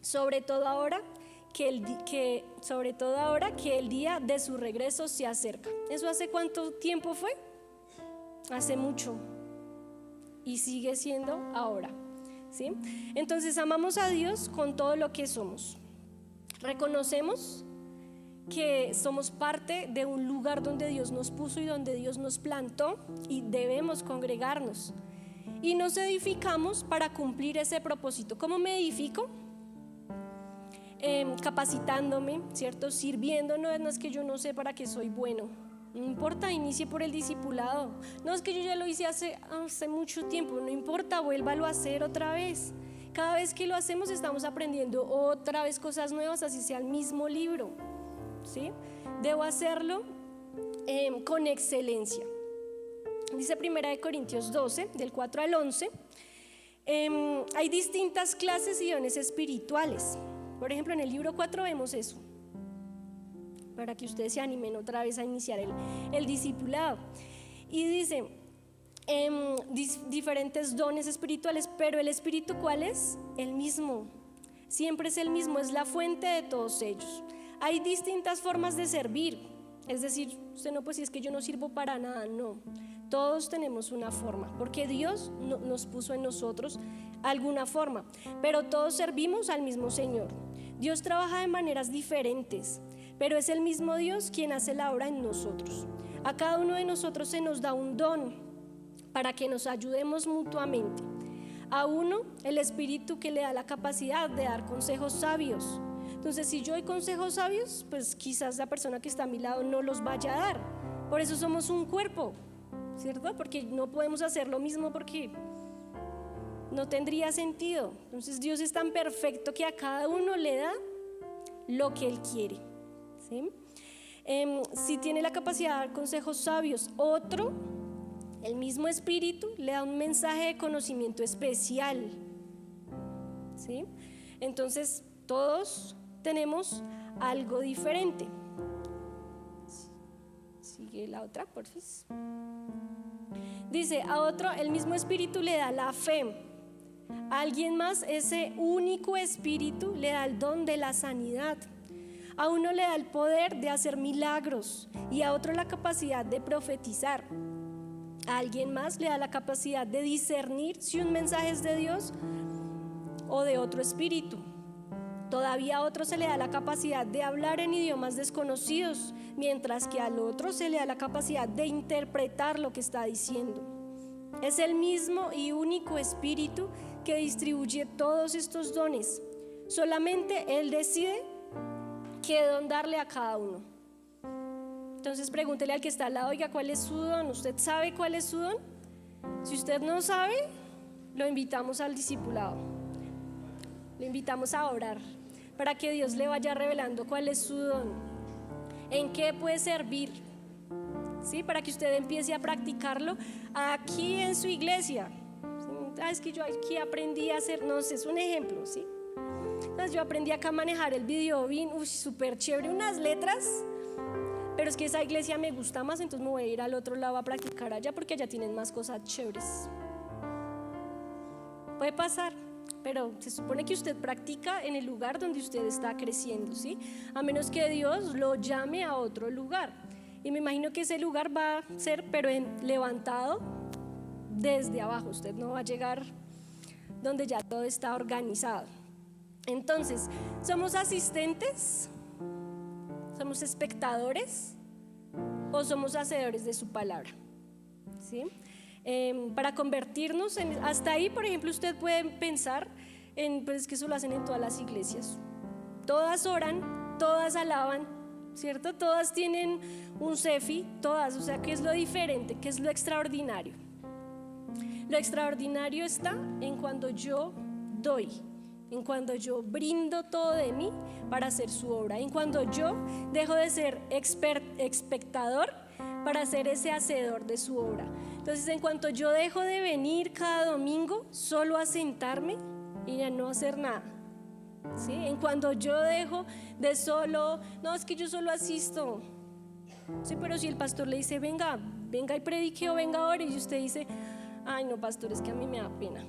sobre todo ahora que el día de su regreso se acerca. ¿Eso hace cuánto tiempo fue? Hace mucho, y sigue siendo ahora, ¿sí? Entonces amamos a Dios con todo lo que somos. Reconocemos que somos parte de un lugar donde Dios nos puso y donde Dios nos plantó, y debemos congregarnos. Y nos edificamos para cumplir ese propósito. ¿Cómo me edifico? Capacitándome, ¿cierto? Sirviendo. No es que yo no sé para qué soy bueno. No importa, inicie por el discipulado. No, es que yo ya lo hice hace mucho tiempo. No importa, vuélvalo a hacer otra vez. Cada vez que lo hacemos estamos aprendiendo otra vez cosas nuevas, así sea el mismo libro, ¿sí? Debo hacerlo con excelencia. Dice 1 Corintios 12, del 4 al 11. Hay distintas clases y dones espirituales. Por ejemplo, en el libro 4 vemos eso, para que ustedes se animen otra vez a iniciar el discipulado. Y dice, diferentes dones espirituales, pero el Espíritu, ¿cuál es? El mismo, siempre es el mismo, es la fuente de todos ellos. Hay distintas formas de servir, es decir, usted no puede decir, es que yo no sirvo para nada, no. Todos tenemos una forma, porque Dios nos puso en nosotros alguna forma, pero todos servimos al mismo Señor. Dios trabaja de maneras diferentes, pero es el mismo Dios quien hace la obra en nosotros. A cada uno de nosotros se nos da un don para que nos ayudemos mutuamente. A uno, el Espíritu que le da la capacidad de dar consejos sabios. Entonces, si yo doy consejos sabios, pues quizás la persona que está a mi lado no los vaya a dar. Por eso somos un cuerpo, ¿cierto? Porque no podemos hacer lo mismo, porque no tendría sentido. Entonces Dios es tan perfecto que a cada uno le da lo que Él quiere, ¿sí? Si tiene la capacidad de dar consejos sabios, otro, el mismo Espíritu le da un mensaje de conocimiento especial, ¿sí? Entonces todos tenemos algo diferente. Sigue la otra, por favor. Dice, a otro el mismo Espíritu le da la fe. A alguien más ese único Espíritu le da el don de la sanidad. A uno le da el poder de hacer milagros y a otro la capacidad de profetizar. A alguien más le da la capacidad de discernir si un mensaje es de Dios o de otro espíritu. Todavía a otro se le da la capacidad de hablar en idiomas desconocidos, mientras que al otro se le da la capacidad de interpretar lo que está diciendo. Es el mismo y único Espíritu que distribuye todos estos dones. Solamente Él decide qué don darle a cada uno. Entonces pregúntele al que está al lado, oiga, ¿cuál es su don? ¿Usted sabe cuál es su don? Si usted no sabe, lo invitamos al discipulado. Lo invitamos a orar para que Dios le vaya revelando cuál es su don, en qué puede servir, ¿sí? Para que usted empiece a practicarlo aquí en su iglesia. ¿Sí? Es que yo aquí aprendí a hacer, no sé, es un ejemplo, ¿sí? Entonces yo aprendí acá a manejar el video bien, súper chévere, unas letras, pero es que esa iglesia me gusta más, entonces me voy a ir al otro lado a practicar allá porque allá tienen más cosas chéveres. Puede pasar, pero se supone que usted practica en el lugar donde usted está creciendo, ¿sí? A menos que Dios lo llame a otro lugar. Y me imagino que ese lugar va a ser, pero levantado desde abajo. Usted no va a llegar donde ya todo está organizado. Entonces, ¿somos asistentes? ¿Somos espectadores? ¿O somos hacedores de su palabra? ¿Sí? Para convertirnos en, hasta ahí, por ejemplo, usted puede pensar en, pues que eso lo hacen en todas las iglesias. Todas oran, todas alaban, ¿cierto? Todas tienen un cefi, todas, o sea, ¿qué es lo diferente? ¿Qué es lo extraordinario? Lo extraordinario está en cuando yo doy, en cuando yo brindo todo de mí para hacer su obra, en cuando yo dejo de ser espectador para ser ese hacedor de su obra. Entonces, en cuanto yo dejo de venir cada domingo solo a sentarme y a no hacer nada, ¿sí? En cuando yo dejo de solo, no, es que yo solo asisto, sí, pero si el pastor le dice venga y predique o venga ahora, y usted dice, ay no pastor, es que a mí me da pena,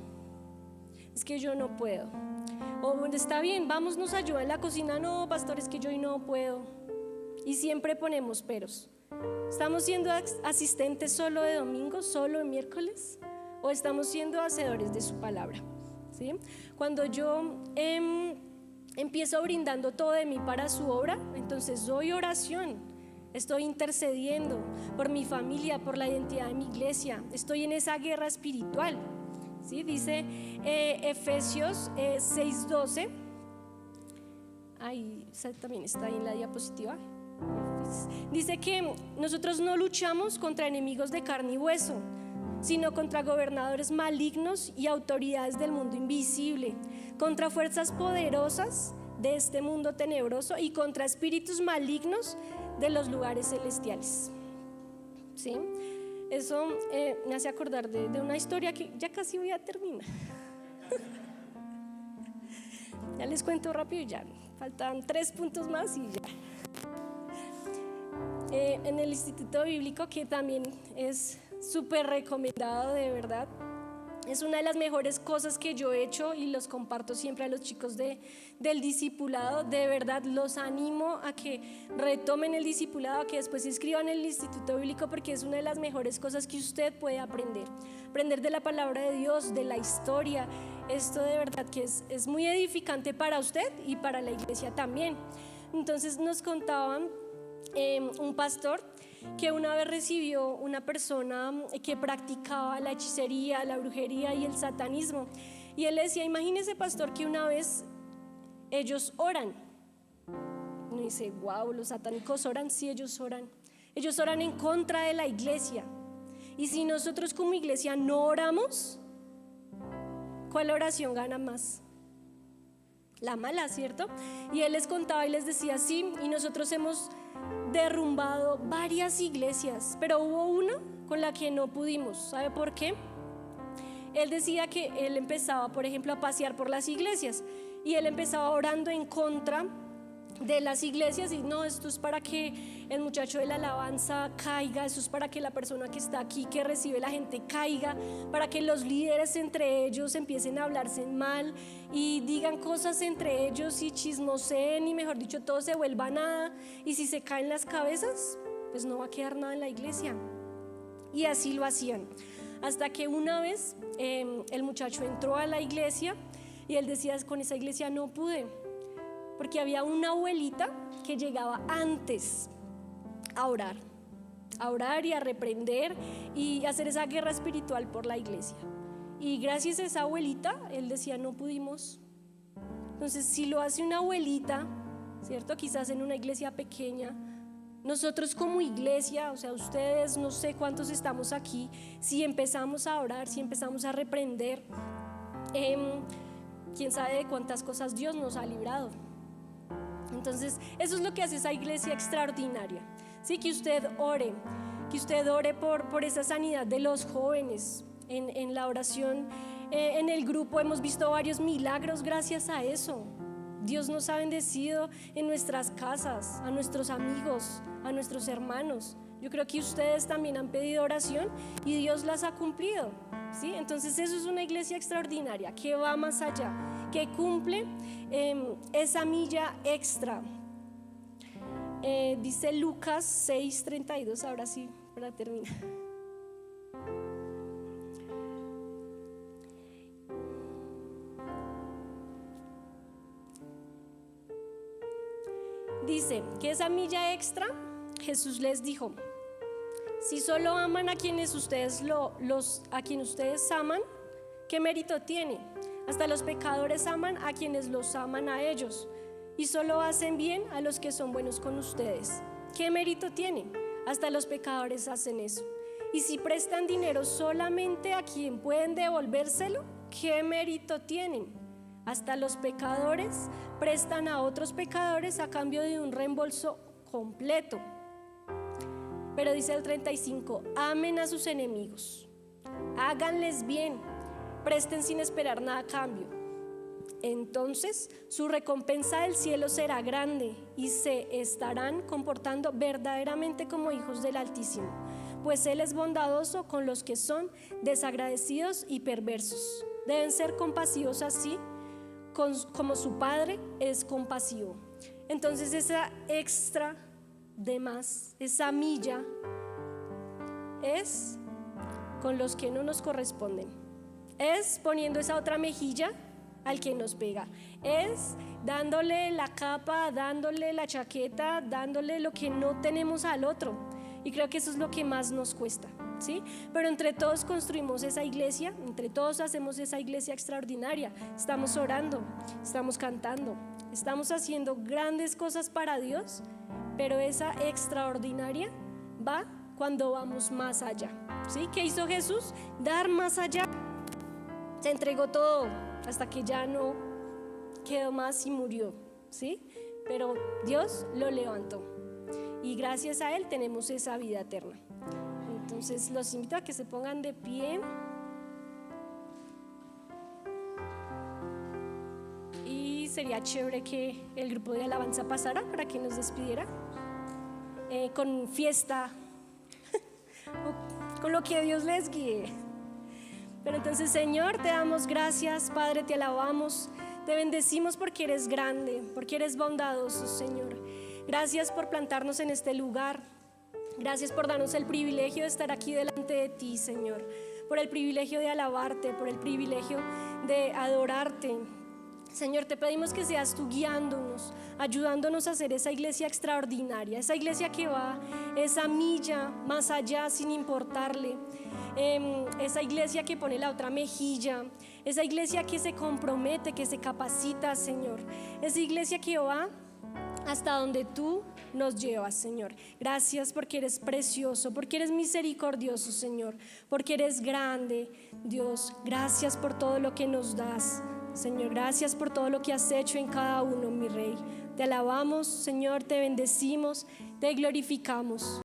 es que yo no puedo, o está bien, vamos, nos ayuda en la cocina, no pastor, es que yo hoy no puedo, y siempre ponemos peros. ¿Estamos siendo asistentes solo de domingo, solo de miércoles? ¿O estamos siendo hacedores de su palabra? ¿Sí? Cuando yo empiezo brindando todo de mí para su obra, entonces doy oración, estoy intercediendo por mi familia, por la identidad de mi iglesia, estoy en esa guerra espiritual, ¿sí? Dice Efesios 6:12, ahí también está ahí en la diapositiva. Dice que nosotros no luchamos contra enemigos de carne y hueso, sino contra gobernadores malignos y autoridades del mundo invisible, contra fuerzas poderosas de este mundo tenebroso y contra espíritus malignos de los lugares celestiales. ¿Sí? Eso me hace acordar de una historia que ya casi voy a terminar. Ya les cuento rápido y ya, faltan 3 puntos más y ya. En el Instituto Bíblico, que también es súper recomendado, de verdad, es una de las mejores cosas que yo he hecho y los comparto siempre a los chicos del discipulado. De verdad los animo a que retomen el discipulado, a que después se inscriban en el Instituto Bíblico, porque es una de las mejores cosas que usted puede aprender de la palabra de Dios, de la historia. Esto de verdad que es muy edificante para usted y para la iglesia también. Entonces nos contaban un pastor que una vez recibió una persona que practicaba la hechicería, la brujería y el satanismo, y él le decía: imagínese, pastor, que una vez ellos oran. Y dice: wow, los satánicos oran. Sí, ellos oran en contra de la iglesia. Y si nosotros como iglesia no oramos, ¿cuál oración gana más? La mala, ¿cierto? Y él les contaba y les decía: sí, y nosotros hemos derrumbado varias iglesias, pero hubo una con la que no pudimos. ¿Sabe por qué? Él decía que él empezaba, por ejemplo, a pasear por las iglesias y él empezaba orando en contra de las iglesias, y no, esto es para que el muchacho de la alabanza caiga, eso es para que la persona que está aquí, que recibe la gente, caiga, para que los líderes entre ellos empiecen a hablarse mal y digan cosas entre ellos y chismoseen, y mejor dicho, todo se vuelva nada, y si se caen las cabezas, pues no va a quedar nada en la iglesia. Y así lo hacían, hasta que una vez el muchacho entró a la iglesia y él decía: con esa iglesia no pude, porque había una abuelita que llegaba antes a orar y a reprender y hacer esa guerra espiritual por la iglesia. Y gracias a esa abuelita, él decía: no pudimos. Entonces, si lo hace una abuelita, ¿cierto? Quizás en una iglesia pequeña, nosotros como iglesia, o sea, ustedes, no sé cuántos estamos aquí, si empezamos a orar, si empezamos a reprender, quién sabe de cuántas cosas Dios nos ha librado. Entonces, eso es lo que hace esa iglesia extraordinaria. Sí, que usted ore por esa sanidad de los jóvenes. En la oración, en el grupo hemos visto varios milagros gracias a eso. Dios nos ha bendecido en nuestras casas, a nuestros amigos, a nuestros hermanos. Yo creo que ustedes también han pedido oración y Dios las ha cumplido, ¿sí? Entonces eso es una iglesia extraordinaria que va más allá, que cumple esa milla extra. Dice Lucas 6:32, ahora sí, para terminar. Dice que esa milla extra, Jesús les dijo: si solo aman a quienes ustedes a quienes ustedes aman, ¿qué mérito tiene? Hasta los pecadores aman a quienes los aman a ellos, y solo hacen bien a los que son buenos con ustedes. ¿Qué mérito tiene? Hasta los pecadores hacen eso. Y si prestan dinero solamente a quien pueden devolvérselo, ¿qué mérito tienen? Hasta los pecadores prestan a otros pecadores a cambio de un reembolso completo. Pero dice el 35: amen a sus enemigos, háganles bien, presten sin esperar nada a cambio. Entonces su recompensa del cielo será grande y se estarán comportando verdaderamente como hijos del Altísimo, pues Él es bondadoso con los que son desagradecidos y perversos. Deben ser compasivos así como su Padre es compasivo. Entonces esa extra de más, esa milla, es con los que no nos corresponden, es poniendo esa otra mejilla al que nos pega, es dándole la capa, dándole la chaqueta, dándole lo que no tenemos al otro. Y creo que eso es lo que más nos cuesta, ¿sí? Pero entre todos construimos esa iglesia, entre todos hacemos esa iglesia extraordinaria. Estamos orando, estamos cantando, estamos haciendo grandes cosas para Dios, pero esa extraordinaria va cuando vamos más allá. ¿Sí? ¿Qué hizo Jesús? Dar más allá. Se entregó todo hasta que ya no quedó más y murió. ¿Sí? Pero Dios lo levantó y gracias a Él tenemos esa vida eterna. Entonces los invito a que se pongan de pie y sería chévere que el grupo de alabanza pasara para que nos despidiera con fiesta con lo que Dios les guíe. Pero entonces, Señor, te damos gracias, Padre, te alabamos, te bendecimos porque eres grande, porque eres bondadoso, Señor. Gracias por plantarnos en este lugar. Gracias por darnos el privilegio de estar aquí delante de ti, Señor. Por el privilegio de alabarte, por el privilegio de adorarte. Señor, te pedimos que seas tú guiándonos, ayudándonos a hacer esa iglesia extraordinaria, esa iglesia que va esa milla más allá sin importarle, esa iglesia que pone la otra mejilla, esa iglesia que se compromete, que se capacita, Señor, esa iglesia que va hasta donde tú nos llevas, Señor. Gracias porque eres precioso, porque eres misericordioso, Señor, porque eres grande, Dios. Gracias por todo lo que nos das, Señor. Gracias por todo lo que has hecho en cada uno, mi Rey. Te alabamos, Señor, te bendecimos, te glorificamos.